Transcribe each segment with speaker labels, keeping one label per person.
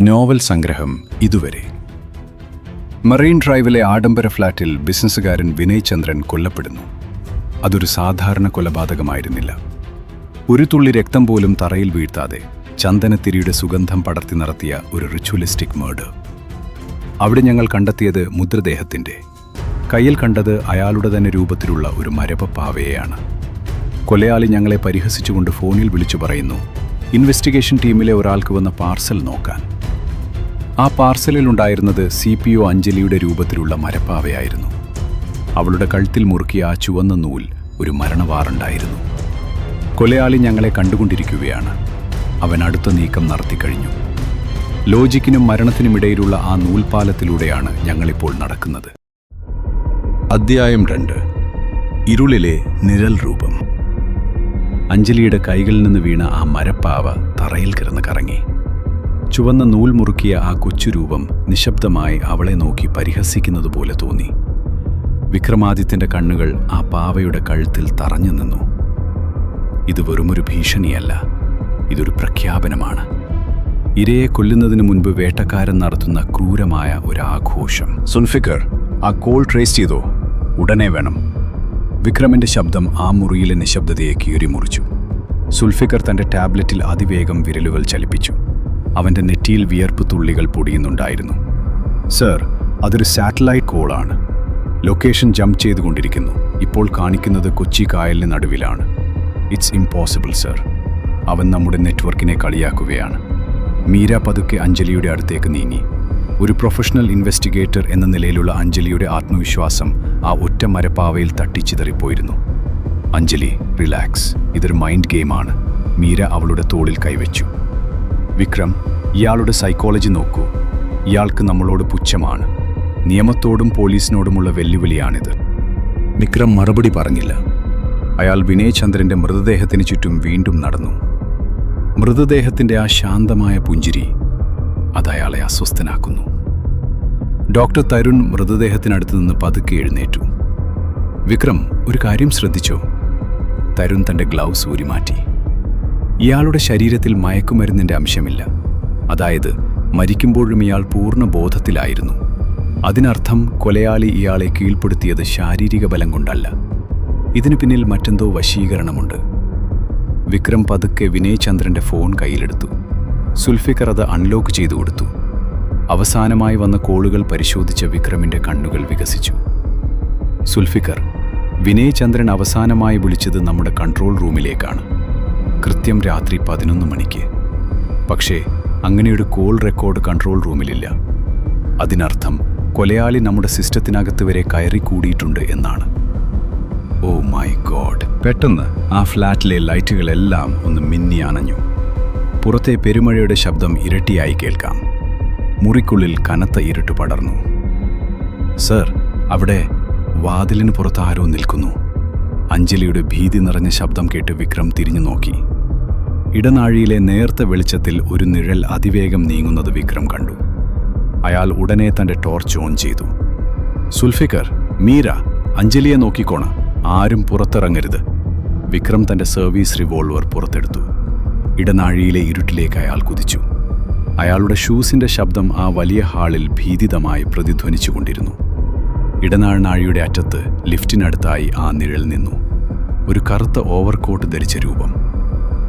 Speaker 1: Novel സംഗ്രഹം ഇതുവരെ. Marine ഡ്രൈവിലെ ആഡംബര ഫ്ലാറ്റിൽ ബിസിനസ്സുകാരൻ വിനയ് ചന്ദ്രൻ കൊല്ലപ്പെടുന്നു. അതൊരു സാധാരണ കൊലപാതകമായിരുന്നില്ല. ഒരു തുള്ളി രക്തം പോലും തറയിൽ വീഴ്ത്താതെ ചന്ദനത്തിരിയുടെ സുഗന്ധം പടർത്തി നടത്തിയ ഒരു റിച്വലിസ്റ്റിക് മർഡർ. അവിടെ ഞങ്ങൾ കണ്ടെത്തിയത് മുദ്രദേഹത്തിൻ്റെ. കയ്യിൽ കണ്ടത് അയാളുടെ തന്നെ രൂപത്തിലുള്ള ഒരു മരപ്പപ്പാവയെയാണ്. കൊലയാളി ഞങ്ങളെ പരിഹസിച്ചുകൊണ്ട് ഫോണിൽ വിളിച്ചു പറയുന്നു, ഇൻവെസ്റ്റിഗേഷൻ ടീമിലെ ഒരാൾക്ക് വന്ന പാർസൽ നോക്കാൻ. ആ പാർസലിലുണ്ടായിരുന്നത് CPO അഞ്ജലിയുടെ രൂപത്തിലുള്ള മരപ്പാവയായിരുന്നു. അവളുടെ കഴുത്തിൽ മുറുക്കിയ ആ ചുവന്ന നൂൽ ഒരു മരണവാറുണ്ടായിരുന്നു. കൊലയാളി ഞങ്ങളെ കണ്ടുകൊണ്ടിരിക്കുകയാണ്. അവൻ അടുത്ത നീക്കം നടത്തിക്കഴിഞ്ഞു. ലോജിക്കിനും മരണത്തിനുമിടയിലുള്ള ആ നൂൽപാലത്തിലൂടെയാണ് ഞങ്ങളിപ്പോൾ നടക്കുന്നത്. അധ്യായം 2. ഇരുളിലെ നിഴൽ രൂപം. അഞ്ജലിയുടെ കൈകളിൽ നിന്ന് വീണ ആ മരപ്പാവ തറയിൽ കിടന്ന് കറങ്ങി. ചുവന്ന നൂൽ മുറുക്കിയ ആ കൊച്ചുരൂപം നിശബ്ദമായി അവളെ നോക്കി പരിഹസിക്കുന്നത് പോലെ തോന്നി. വിക്രമാദിത്യന്റെ കണ്ണുകൾ ആ പാവയുടെ കഴുത്തിൽ തറഞ്ഞു നിന്നു. ഇത് വെറുമൊരു ഭീഷണിയല്ല, ഇതൊരു പ്രഖ്യാപനമാണ്. ഇരയെ കൊല്ലുന്നതിന് മുൻപ് വേട്ടക്കാരൻ നടത്തുന്ന ക്രൂരമായ ഒരു ആഘോഷം. സുൽഫിക്കർ, ആ കോൾ ട്രേസ് ചെയ്തോ? ഉടനെ വേണം. വിക്രമിന്റെ ശബ്ദം ആ മുറിയിലെ നിശബ്ദതയെ കീറിമുറിച്ചു. സുൽഫിക്കർ തന്റെ ടാബ്ലറ്റിൽ അതിവേഗം വിരലുകൾ ചലിപ്പിച്ചു. അവന്റെ നെറ്റിയിൽ വിയർപ്പ് തുള്ളികൾ പൊടിയുന്നുണ്ടായിരുന്നു. സർ, അതൊരു സാറ്റലൈറ്റ് കോളാണ്. ലൊക്കേഷൻ ജമ്പ് ചെയ്തുകൊണ്ടിരിക്കുന്നു. ഇപ്പോൾ കാണിക്കുന്നത് കൊച്ചി കായലിന് നടുവിലാണ്. It's impossible sir. അവൻ നമ്മുടെ നെറ്റ്വർക്കിനെ കളിയാക്കുകയാണ്. മീര പതുക്കെ അഞ്ജലിയുടെ അടുത്തേക്ക് നീങ്ങി. ഒരു പ്രൊഫഷണൽ ഇൻവെസ്റ്റിഗേറ്റർ എന്ന നിലയിലുള്ള അഞ്ജലിയുടെ ആത്മവിശ്വാസം ആ ഒറ്റ മരപ്പാവയിൽ തട്ടിച്ചിതറിപ്പോയിരുന്നു. അഞ്ജലി, റിലാക്സ്. ഇതൊരു മൈൻഡ് ഗെയിമാണ്. മീര അവളുടെ തോളിൽ കൈവച്ചു. വിക്രം, ഇയാളുടെ സൈക്കോളജി നോക്കൂ. ഇയാൾക്ക് നമ്മളോട് പുച്ഛമാണ്. നിയമത്തോടും പോലീസിനോടുമുള്ള വെല്ലുവിളിയാണിത്. വിക്രം മറുപടി പറഞ്ഞില്ല. അയാൾ വിനയ് ചന്ദ്രന്റെ മൃതദേഹത്തിന് ചുറ്റും വീണ്ടും നടന്നു. മൃതദേഹത്തിന്റെ ആ ശാന്തമായ പുഞ്ചിരി അതയാളെ അസ്വസ്ഥനാക്കുന്നു. ഡോക്ടർ തരുൺ മൃതദേഹത്തിനടുത്ത് നിന്ന് പതുക്കെ എഴുന്നേറ്റു. വിക്രം, ഒരു കാര്യം ശ്രദ്ധിച്ചോ? തരുൺ തന്റെ ഗ്ലൗസ് ഊരിമാറ്റി. ഇയാളുടെ ശരീരത്തിൽ മയക്കുമരുന്നിന്റെ അംശമില്ല. അതായത് മരിക്കുമ്പോഴും ഇയാൾ പൂർണ്ണ ബോധത്തിലായിരുന്നു. അതിനർത്ഥം കൊലയാളി ഇയാളെ കീഴ്പ്പെടുത്തിയത് ശാരീരിക ബലം കൊണ്ടല്ല. ഇതിനു പിന്നിൽ മറ്റെന്തോ വശീകരണമുണ്ട്. വിക്രം പതുക്കെ വിനയ് ചന്ദ്രന്റെ ഫോൺ കയ്യിലെടുത്തു. സുൽഫിക്കർ അത് അൺലോക്ക് ചെയ്തു കൊടുത്തു. അവസാനമായി വന്ന കോളുകൾ പരിശോധിച്ച വിക്രമിന്റെ കണ്ണുകൾ വികസിച്ചു. സുൽഫിക്കർ, വിനയ് ചന്ദ്രൻ അവസാനമായി വിളിച്ചത് നമ്മുടെ കൺട്രോൾ റൂമിലേക്കാണ്. കൃത്യം രാത്രി 11 മണിക്ക്. പക്ഷേ അങ്ങനെയൊരു കോൾ റെക്കോർഡ് കൺട്രോൾ റൂമിലില്ല. അതിനർത്ഥം കൊലയാളി നമ്മുടെ സിസ്റ്റത്തിനകത്ത് വരെ കയറിക്കൂടിയിട്ടുണ്ട് എന്നാണ്. Oh my God! പെട്ടെന്ന് ആ ഫ്ലാറ്റിലെ ലൈറ്റുകളെല്ലാം ഒന്ന് മിന്നി അണഞ്ഞു. പുറത്തെ പെരുമഴയുടെ ശബ്ദം ഇരട്ടിയായി കേൾക്കാം. മുറിക്കുള്ളിൽ കനത്ത ഇരുട്ട് പടർന്നു. സർ, അവിടെ വാതിലിന് പുറത്ത് ആരോ നിൽക്കുന്നു. അഞ്ജലിയുടെ ഭീതി നിറഞ്ഞ ശബ്ദം കേട്ട് വിക്രം തിരിഞ്ഞു നോക്കി. ഇടനാഴിയിലെ നേർത്ത വെളിച്ചത്തിൽ ഒരു നിഴൽ അതിവേഗം നീങ്ങുന്നത് വിക്രം കണ്ടു. അയാൾ ഉടനെ തന്റെ ടോർച്ച് ഓൺ ചെയ്തു. സുൽഫിക്കർ, മീര, അഞ്ജലിയെ നോക്കിക്കോണ. ആരും പുറത്തിറങ്ങരുത്. വിക്രം തന്റെ സർവീസ് റിവോൾവർ പുറത്തെടുത്തു. ഇടനാഴിയിലെ ഇരുട്ടിലേക്ക് അയാൾ കുതിച്ചു. അയാളുടെ ഷൂസിന്റെ ശബ്ദം ആ വലിയ ഹാളിൽ ഭീതിതമായി പ്രതിധ്വനിച്ചുകൊണ്ടിരുന്നു. ഇടനാഴിയുടെ അറ്റത്ത് ലിഫ്റ്റിനടുത്തായി ആ നിഴൽ നിന്നു. ഒരു കറുത്ത ഓവർകോട്ട് ധരിച്ച രൂപം.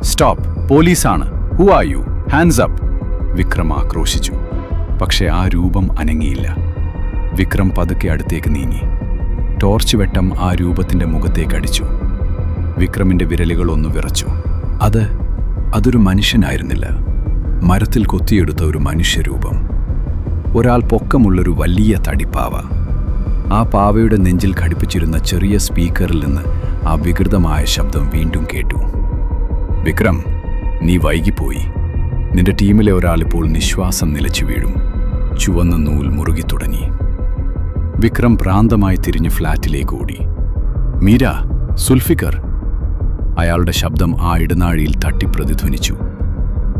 Speaker 1: സ്റ്റോപ്പ്! പോലീസാണ്! Who are you? Hands up! Vikram ആക്രോശിച്ചു. പക്ഷേ ആ രൂപം അനങ്ങിയില്ല. വിക്രം പതുക്കെ അടുത്തേക്ക് നീങ്ങി. ടോർച്ച് വെട്ടം ആ രൂപത്തിന്റെ മുഖത്തേക്ക് അടിച്ചു. വിക്രമിന്റെ വിരലുകൾ ഒന്ന് വിറച്ചു. അതൊരു മനുഷ്യനായിരുന്നില്ല. മരത്തിൽ കൊത്തിയെടുത്ത ഒരു മനുഷ്യരൂപം. ഒരാൾ പൊക്കമുള്ളൊരു വലിയ തടിപ്പാവ. ആ പാവയുടെ നെഞ്ചിൽ ഘടിപ്പിച്ചിരുന്ന ചെറിയ സ്പീക്കറിൽ നിന്ന് ആ വികൃതമായ ശബ്ദം വീണ്ടും കേട്ടു. വിക്രം, നീ വൈകിപ്പോയി. നിന്റെ ടീമിലെ ഒരാളിപ്പോൾ നിശ്വാസം നിലച്ചു വീഴും. ചുവന്ന നൂൽ മുറുകി തുടങ്ങി. വിക്രം ഭ്രാന്തമായി തിരിഞ്ഞ് ഫ്ലാറ്റിലേക്ക് ഓടി. മീര, സുൽഫിക്കർ! അയാളുടെ ശബ്ദം ആ ഇടനാഴിയിൽ തട്ടിപ്രതിധ്വനിച്ചു.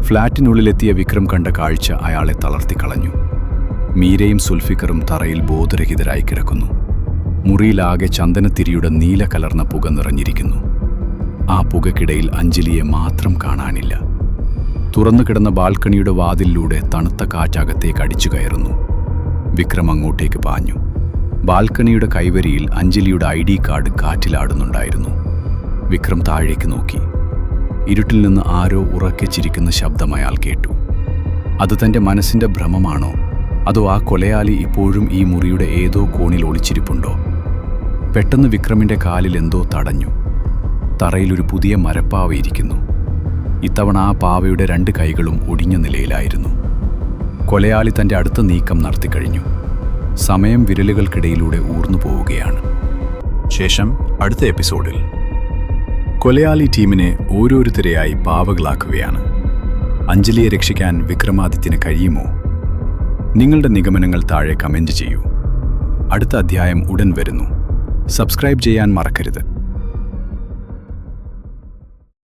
Speaker 1: ഫ്ലാറ്റിനുള്ളിലെത്തിയ വിക്രം കണ്ട കാഴ്ച അയാളെ തളർത്തിക്കളഞ്ഞു. മീരയും സുൽഫിക്കറും തറയിൽ ബോധരഹിതരായി കിടക്കുന്നു. മുറിയിലാകെ ചന്ദനത്തിരിയുടെ നീല കലർന്ന പുക നിറഞ്ഞിരിക്കുന്നു. ആ പുകയ്ക്കിടയിൽ അഞ്ജലിയെ മാത്രം കാണാനില്ല. തുറന്നു കിടന്ന ബാൽക്കണിയുടെ വാതിലിലൂടെ തണുത്ത കാറ്റകത്തേക്ക് അടിച്ചു കയറുന്നു. വിക്രം അങ്ങോട്ടേക്ക് പാഞ്ഞു. ബാൽക്കണിയുടെ കൈവരിയിൽ അഞ്ജലിയുടെ ID കാർഡ് കാറ്റിലാടുന്നുണ്ടായിരുന്നു. വിക്രം താഴേക്ക് നോക്കി. ഇരുട്ടിൽ നിന്ന് ആരോ ഉറക്കെ ചിരിക്കുന്ന ശബ്ദം അയാൾ കേട്ടു. അത് തൻ്റെ മനസ്സിൻ്റെ ഭ്രമമാണോ, അതോ ആ കൊലയാളി ഇപ്പോഴും ഈ മുറിയുടെ ഏതോ കോണിൽ ഒളിച്ചിരിപ്പുണ്ടോ? പെട്ടെന്ന് വിക്രമിൻ്റെ കാലിൽ എന്തോ തടഞ്ഞു. തറയിലൊരു പുതിയ മരപ്പാവ ഇരിക്കുന്നു. ഇത്തവണ ആ പാവയുടെ 2 കൈകളും ഒടിഞ്ഞ നിലയിലായിരുന്നു. കൊലയാളി തൻ്റെ അടുത്ത നീക്കം നടത്തിക്കഴിഞ്ഞു. സമയം വിരലുകൾക്കിടയിലൂടെ ഊർന്നു പോവുകയാണ്. ശേഷം അടുത്ത എപ്പിസോഡിൽ കൊലയാളി ടീമിനെ ഓരോരുത്തരെയായി പാവകളാക്കുകയാണ്. അഞ്ജലിയെ രക്ഷിക്കാൻ വിക്രമാദിത്യന് കഴിയുമോ? നിങ്ങളുടെ നിഗമനങ്ങൾ താഴെ കമൻറ്റ് ചെയ്യൂ. അടുത്ത അധ്യായം ഉടൻ വരുന്നു. സബ്സ്ക്രൈബ് ചെയ്യാൻ മറക്കരുത്.